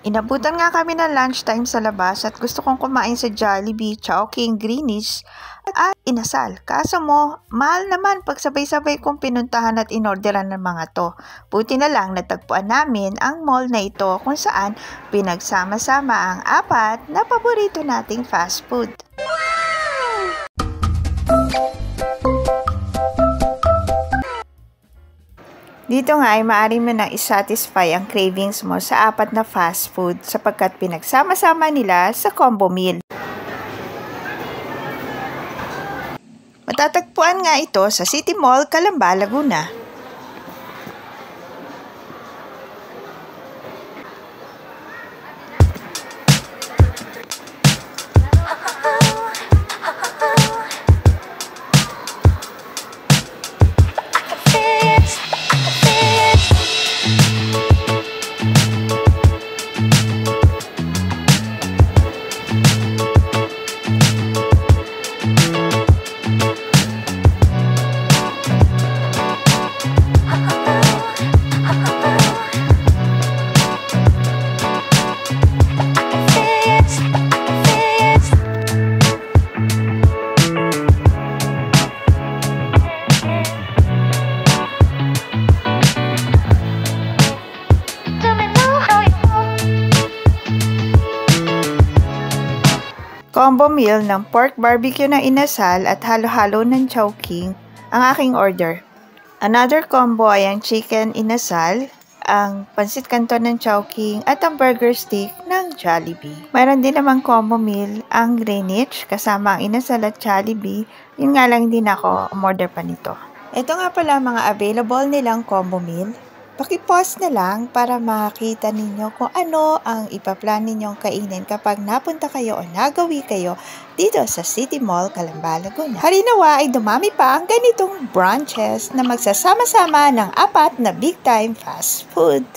Inabutan nga kami ng lunchtime sa labas at gusto kong kumain sa Jollibee, Chowking, Greenish at inasal. Kaso mo, mahal naman pag sabay-sabay kong pinuntahan at inorderan ng mga to. Buti na lang natagpuan namin ang mall na ito kung saan pinagsama-sama ang apat na paborito nating fast food. Dito nga ay maaari mo nang isatisfy ang cravings mo sa apat na fast food sapagkat pinagsama-sama nila sa combo meal. Matatagpuan nga ito sa City Mall, Calamba, Laguna. Combo meal ng pork barbecue na inasal at halo-halo ng Chowking ang aking order. Another combo ay ang chicken inasal, ang pansit canton ng Chowking at ang burger stick ng Jollibee. Mayroon din namang combo meal ang Greenwich kasama ang inasal at Jollibee. Yun nga lang din ako umorder pa nito. Ito nga pala mga available nilang combo meal. Paki-pause na lang para makita ninyo kung ano ang ipaplan ninyong kainin kapag napunta kayo o nagawi kayo dito sa City Mall, Calamba, Laguna. Harinawa ay dumami pa ang ganitong branches na magsasama-sama ng apat na big time fast food.